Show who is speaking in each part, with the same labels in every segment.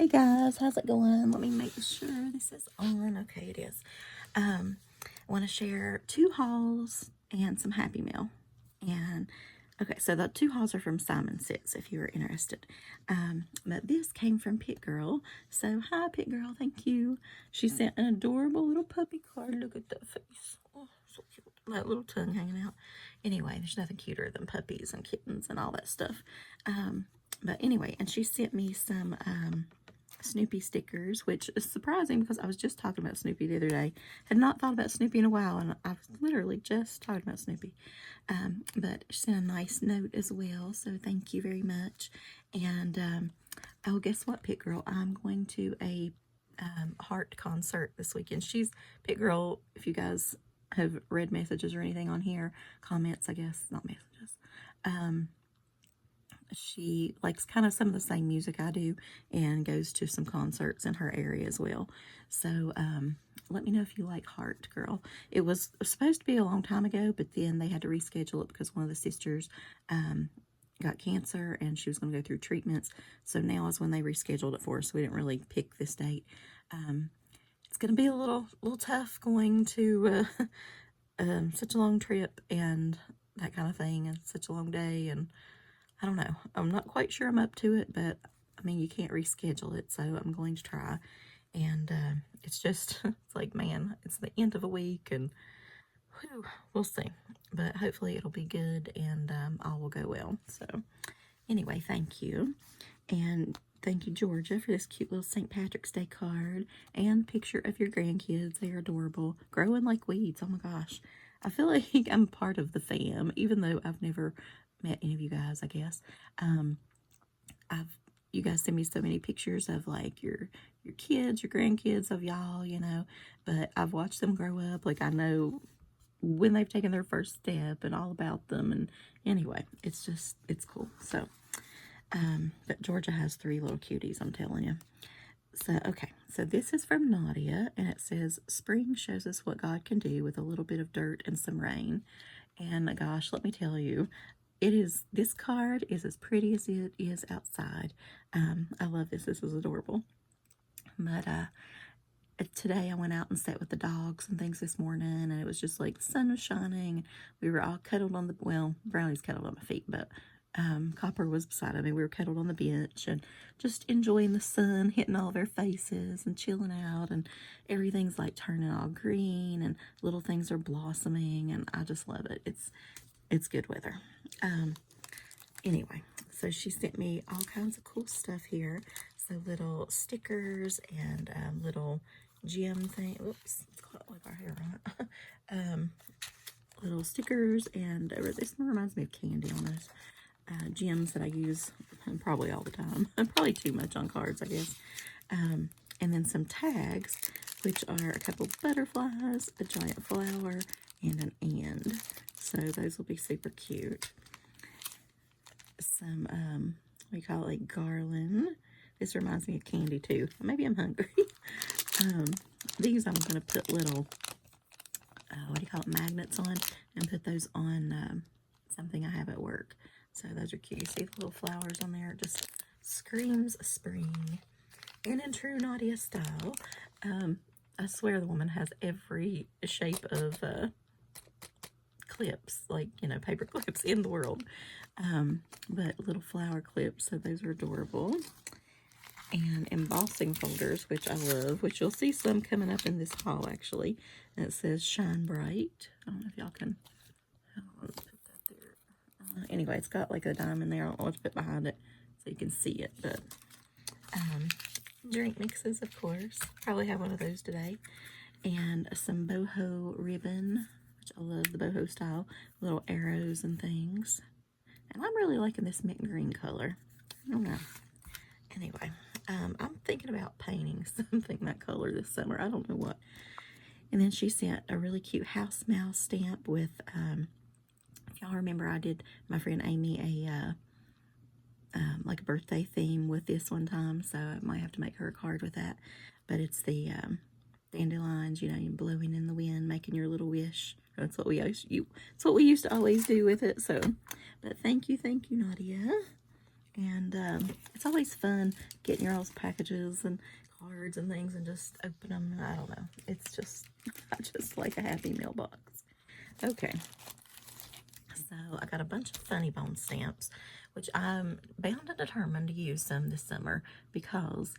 Speaker 1: Hey guys, how's it going? Let me make sure this is on. Okay, it is. I want to share 2 hauls and some Happy Meal. And okay, so the 2 hauls are from Simon Sits if you are interested. But this came from Pit Girl. So hi Pit Girl, thank you. She sent an adorable little puppy card. Look at that face. Oh, so cute. That little tongue hanging out. Anyway, there's nothing cuter than puppies and kittens and all that stuff. But anyway, and she sent me some Snoopy stickers, which is surprising because I was just talking about Snoopy the other day. Had not thought about Snoopy in a while, and I was literally just talking about Snoopy. But she sent a nice note as well, so thank you very much. And oh, guess what, Pit Girl? I'm going to a Heart concert this weekend. She's Pit Girl. If you guys have read messages or anything on here, comments, I guess, not messages. She likes kind of some of the same music I do and goes to some concerts in her area as well. So let me know if you like Heart, girl. It was supposed to be a long time ago, but then they had to reschedule it because one of the sisters got cancer and she was going to go through treatments. So now is when they rescheduled it for us. So we didn't really pick this date. It's going to be a little tough going to such a long trip and that kind of thing, and such a long day, and I don't know. I'm not quite sure I'm up to it, but I mean, you can't reschedule it, so I'm going to try. And it's just, it's like, man, it's the end of a week, and whew, we'll see. But hopefully it'll be good, and all will go well. So anyway, thank you. And thank you, Georgia, for this cute little St. Patrick's Day card and picture of your grandkids. They are adorable. Growing like weeds. Oh my gosh. I feel like I'm part of the fam, even though I've never met any of you guys, I guess. You guys send me so many pictures of like your kids, your grandkids, of y'all, but I've watched them grow up. Like, I know when they've taken their first step and all about them. And anyway, it's cool. So but Georgia has 3 little cuties, I'm telling you. So okay, so this is from Nadia, and it says, spring shows us what God can do with a little bit of dirt and some rain. And gosh, let me tell you, this card is as pretty as it is outside. I love this. This is adorable. But today I went out and sat with the dogs and things this morning, and it was just like the sun was shining. We were all cuddled on Brownie's cuddled on my feet, but Copper was beside me. We were cuddled on the bench and just enjoying the sun hitting all of our faces and chilling out, and everything's like turning all green and little things are blossoming, and I just love it. It's good weather. Anyway, so she sent me all kinds of cool stuff here. So little stickers and little gem thing. Oops, it's caught like our hair on it. Little stickers, and this one reminds me of candy almost. Gems that I use probably all the time. Probably too much on cards, I guess. And then some tags, which are a couple butterflies, a giant flower, and an and. So those will be super cute. Some, what do you call it, like garland. This reminds me of candy too. Maybe I'm hungry. These I'm going to put little, what do you call it, magnets on, and put those on something I have at work. So those are cute. You see the little flowers on there? It just screams spring. And in true Nadia style, I swear the woman has every shape of clips, like, paper clips in the world. But little flower clips, so those are adorable. And embossing folders, which I love, which you'll see some coming up in this haul, actually. And it says Shine Bright. I don't know if y'all can... anyway, it's got like a diamond there. I don't know what to put behind it so you can see it. But drink mixes, of course. Probably have one of those today. And some boho ribbon, which I love the boho style. Little arrows and things. And I'm really liking this mint green color. I don't know. Anyway, I'm thinking about painting something that color this summer. I don't know what. And then she sent a really cute house mouse stamp with... if y'all remember, I did my friend Amy a like a birthday theme with this one time, so I might have to make her a card with that. But it's the dandelions, you're blowing in the wind, making your little wish. That's what we used to always do with it. So, but thank you, Nadia. And it's always fun getting your all's packages and cards and things and just open them. I don't know. It's just, I just like a happy mailbox. Okay. So I got a bunch of Funny Bone stamps, which I'm bound and determined to use some this summer because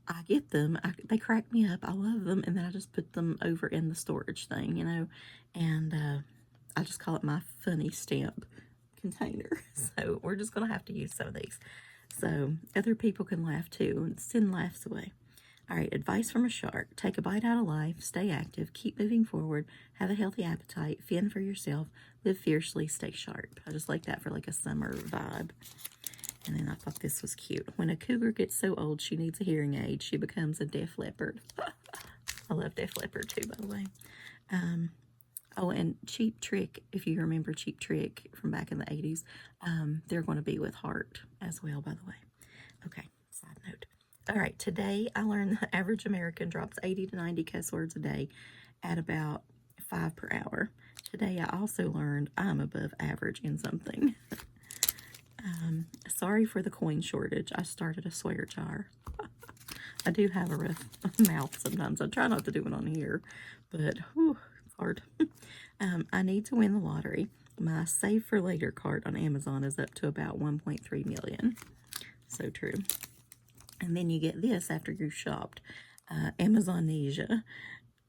Speaker 1: I get them, they crack me up, I love them, and then I just put them over in the storage thing, you know, and I just call it my funny stamp container. So we're just going to have to use some of these so other people can laugh too and send laughs away. All right, advice from a shark. Take a bite out of life, stay active, keep moving forward, have a healthy appetite, fend for yourself, live fiercely, stay sharp. I just like that for like a summer vibe. And then I thought this was cute. When a cougar gets so old she needs a hearing aid, she becomes a deaf leopard. I love Def Leppard too, by the way. Oh, and Cheap Trick, if you remember Cheap Trick from back in the 80s, they're going to be with Heart as well, by the way. Okay, side note. All right, today I learned the average American drops 80 to 90 cuss words a day at about 5 per hour. Today I also learned I'm above average in something. Sorry for the coin shortage. I started a swear jar. I do have a rough mouth sometimes. I try not to do it on here, but whew, it's hard. I need to win the lottery. My Save for Later card on Amazon is up to about 1.3 million. So true. And then you get this after you've shopped. Amazonesia.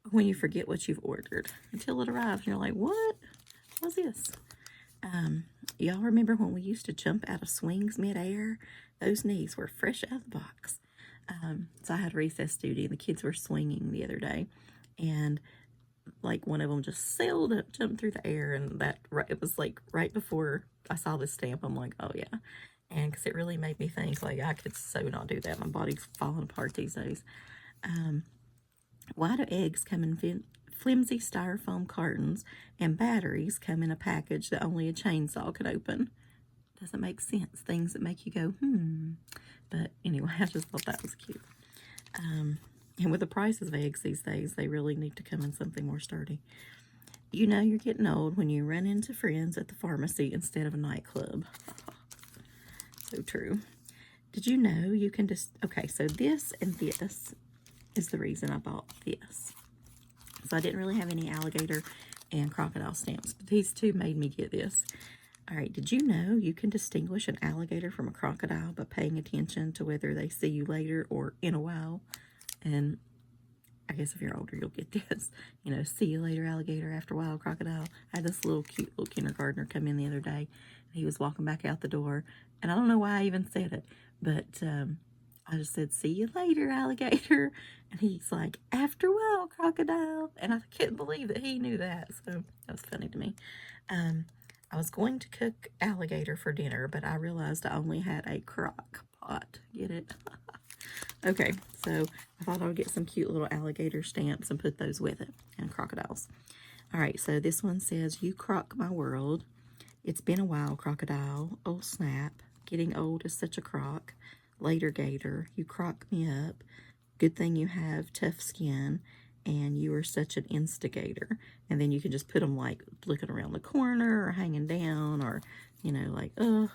Speaker 1: When you forget what you've ordered until it arrives and you're like, what? What's this? Y'all remember when we used to jump out of swings midair? Those knees were fresh out of the box. So I had recess duty and the kids were swinging the other day, and like one of them just sailed up, jumped through the air, and it was like right before I saw this stamp. I'm like, oh yeah, and because it really made me think like I could so not do that. My body's falling apart these days. Why do eggs come in flimsy styrofoam cartons and batteries come in a package that only a chainsaw could open? Doesn't make sense. Things that make you go, But anyway, I just thought that was cute. And with the prices of eggs these days, they really need to come in something more sturdy. You know you're getting old when you run into friends at the pharmacy instead of a nightclub. So true. Did you know you can just... Okay, so this and this is the reason I bought this. So I didn't really have any alligator and crocodile stamps, but these two made me get this. All right, did you know you can distinguish an alligator from a crocodile by paying attention to whether they see you later or in a while? And I guess if you're older, you'll get this. You know, see you later, alligator, after a while, crocodile. I had this cute little kindergartner come in the other day, and he was walking back out the door, and I don't know why I even said it, but I just said, see you later, alligator. And he's like, after a while, crocodile. And I couldn't believe that he knew that, so that was funny to me. I was going to cook alligator for dinner, but I realized I only had a crock pot. Get it? Okay, so I thought I would get some cute little alligator stamps and put those with it, and crocodiles. All right, so this one says, you crock my world. It's been a while, crocodile. Oh, snap. Getting old is such a crock. Later, gator. You crock me up. Good thing you have tough skin, and you are such an instigator. And then you can just put them like looking around the corner or hanging down or, you know, like, ugh.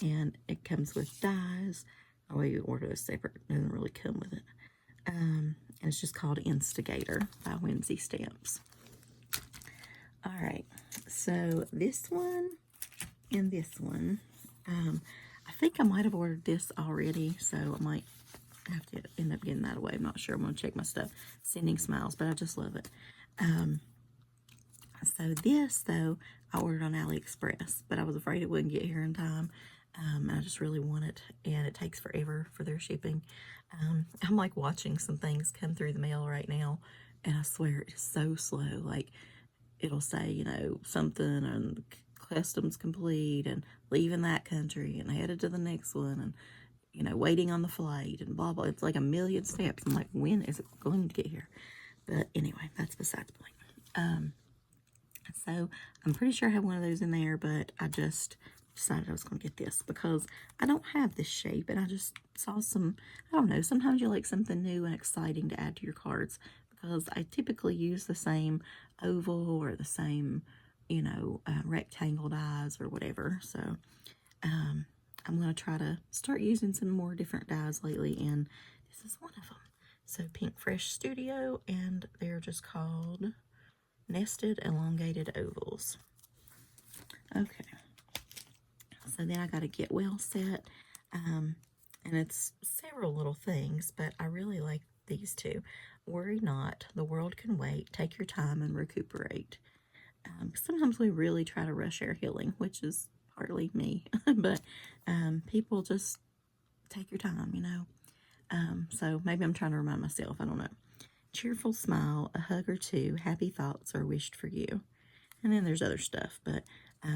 Speaker 1: And it comes with dies. Oh, you order this separate. It doesn't really come with it. And it's just called Instigator by Whimsy Stamps. All right. So this one and this one. I think I might have ordered this already, so I might have to end up getting that away. I'm not sure. I'm going to check my stuff. Sending Smiles, but I just love it. So this, though, I ordered on AliExpress, but I was afraid it wouldn't get here in time. I just really want it, and it takes forever for their shipping. I'm like watching some things come through the mail right now, and I swear it's so slow. Like, it'll say, you know, something, and customs complete, and leaving that country, and headed to the next one, and, you know, waiting on the flight, and blah, blah. It's like a million steps. I'm like, when is it going to get here? But anyway, that's besides the point. So I'm pretty sure I have one of those in there, but I just decided I was going to get this because I don't have this shape, and I just saw some, I don't know, sometimes you like something new and exciting to add to your cards, because I typically use the same oval or the same, you know, rectangle dies or whatever. So I'm going to try to start using some more different dyes lately, and this is one of them. So Pink Fresh Studio, and they're just called Nested Elongated Ovals. Okay, so then I got a Get Well set, and it's several little things, but I really like these two. Worry not, the world can wait, take your time and recuperate. Sometimes we really try to rush our healing, which is partly me, but people just take your time, you know. So maybe I'm trying to remind myself, I don't know. Cheerful smile, a hug or two, happy thoughts are wished for you. And then there's other stuff, but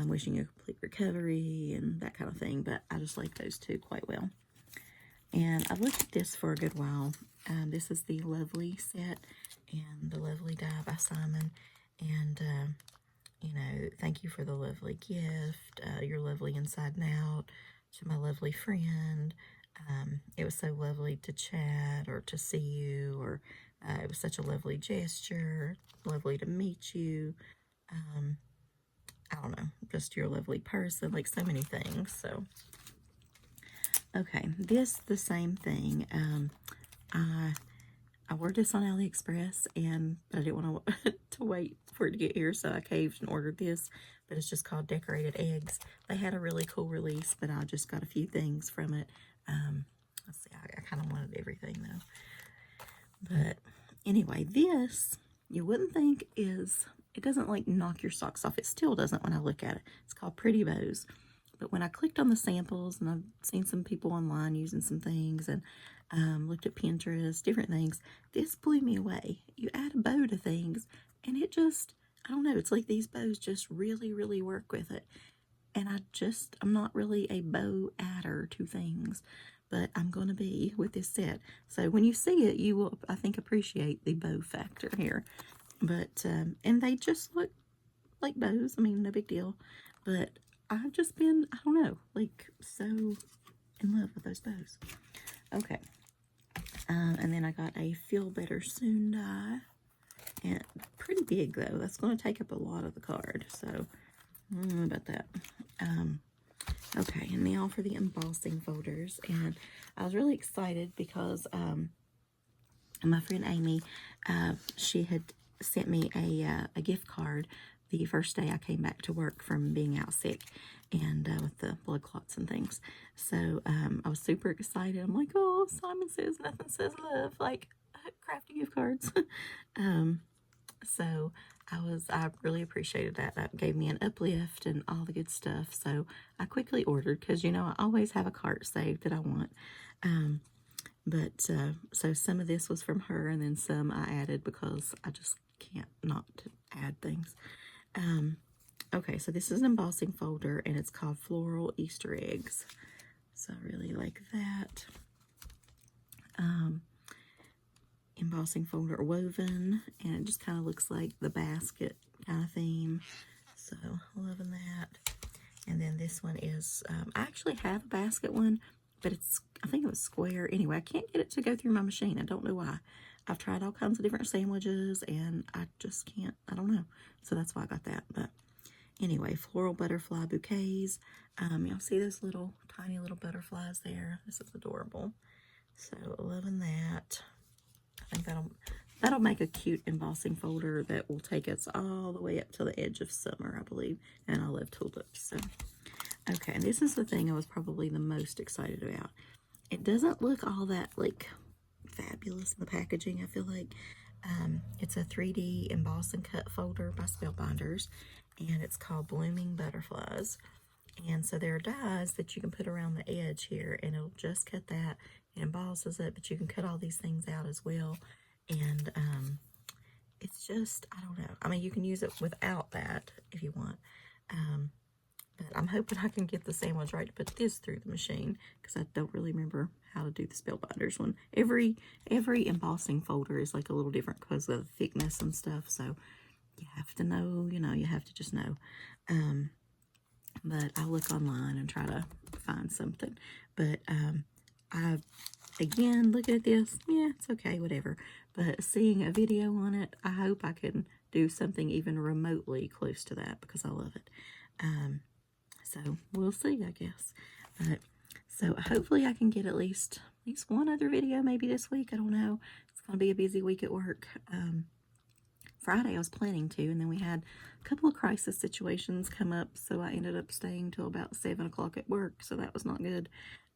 Speaker 1: wishing you a complete recovery and that kind of thing. But I just like those two quite well. And I've looked at this for a good while. This is the Lovely set and the Lovely Die by Simon. And, you know, thank you for the lovely gift. You're lovely inside and out. To my lovely friend. It was so lovely to chat or to see you, or it was such a lovely gesture. Lovely to meet you. I don't know, just you're a lovely person, like so many things. So, okay, this the same thing. I ordered this on AliExpress, but I didn't want to wait for it to get here, so I caved and ordered this. But it's just called Decorated Eggs. They had a really cool release, but I just got a few things from it. Let's see, I kind of wanted everything though. But anyway, this you wouldn't think is. It doesn't like knock your socks off. It still doesn't when I look at it. It's called Pretty Bows. But when I clicked on the samples, and I've seen some people online using some things, and looked at Pinterest, different things, this blew me away. You add a bow to things, and it just, I don't know, it's like these bows just really, really work with it. And I'm not really a bow adder to things, but I'm going to be with this set. So when you see it, you will, I think, appreciate the bow factor here. But, and they just look like bows. I mean, no big deal. But I've just been, I don't know, like so in love with those bows. Okay. And then I got a Feel Better Soon die. And pretty big though. That's going to take up a lot of the card. So, I don't know about that. Okay, and now for the embossing folders. And I was really excited because my friend Amy, she had sent me a gift card the first day I came back to work from being out sick, and with the blood clots and things. So I was super excited. I'm like, oh, Simon Says Nothing Says Love, like Crafty gift cards. So I really appreciated that. That gave me an uplift and all the good stuff. So I quickly ordered, because you know I always have a cart saved that I want. So some of this was from her, and then some I added because I just can't not add things. Okay, so this is an embossing folder, and it's called Floral Easter Eggs. So I really like that. Embossing folder woven, and it just kind of looks like the basket kind of theme. So loving that. And then this one is, I actually have a basket one, but I think it was square. Anyway, I can't get it to go through my machine. I don't know why. I've tried all kinds of different sandwiches, and I just can't, I don't know. So that's why I got that. But anyway, floral butterfly bouquets. Y'all see those little, tiny little butterflies there? This is adorable. So loving that. I think that'll make a cute embossing folder that will take us all the way up to the edge of summer, I believe. And I love tulips. So, okay, and this is the thing I was probably the most excited about. It doesn't look all that, like, fabulous in the packaging, I feel like. It's a 3D emboss and cut folder by Spellbinders, and it's called Blooming Butterflies. And so there are dies that you can put around the edge here, and it'll just cut that. It embosses it, but you can cut all these things out as well. And it's just, I don't know. I mean, you can use it without that if you want. But I'm hoping I can get the sandwich right to put this through the machine, because I don't really remember how to do the Spellbinders one. Every embossing folder is like a little different because of the thickness and stuff. So you have to know, you have to just know. But I'll look online and try to find something. But again, looking at this, yeah, it's okay, whatever. But seeing a video on it, I hope I can do something even remotely close to that, because I love it. So we'll see, I guess. But So hopefully I can get at least one other video maybe this week. I don't know. It's going to be a busy week at work. Friday I was planning to, and then we had a couple of crisis situations come up, so I ended up staying till about 7 o'clock at work, so that was not good.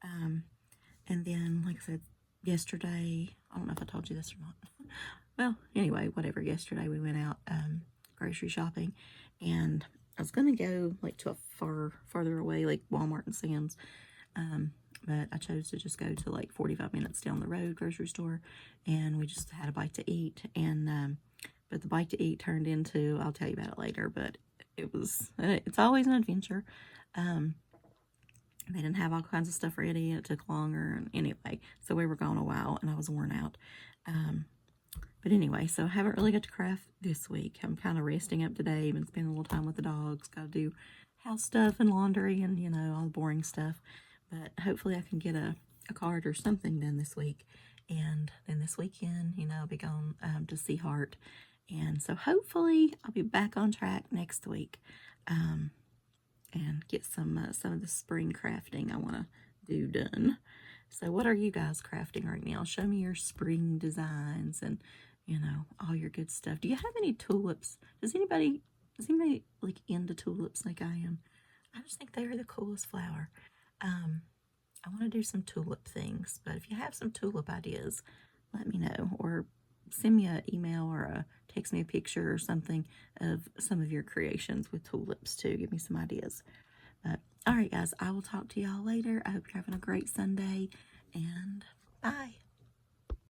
Speaker 1: And then, like I said, yesterday, I don't know if I told you this or not. Well, anyway, whatever, yesterday we went out grocery shopping, and I was going to go like to a farther away, like Walmart and Sam's, but I chose to just go to like 45 minutes down the road grocery store, and we just had a bite to eat, and but the bite to eat turned into, I'll tell you about it later, but it's always an adventure. They didn't have all kinds of stuff ready, and it took longer, and anyway, so we were gone a while, and I was worn out. But anyway, so I haven't really got to craft this week. I'm kind of resting up today, been spending a little time with the dogs, got to do house stuff and laundry and, you know, all the boring stuff. But hopefully I can get a card or something done this week. And then this weekend, you know, I'll be going to see Hart. And so hopefully I'll be back on track next week and get some of the spring crafting I want to do done. So what are you guys crafting right now? Show me your spring designs and, you know, all your good stuff. Do you have any tulips? Is anybody like into tulips like I am? I just think they are the coolest flower. I want to do some tulip things, but if you have some tulip ideas, let me know, or send me an email or text me a picture or something of some of your creations with tulips too. Give me some ideas. But all right, guys, I will talk to y'all later. I hope you're having a great Sunday, and bye.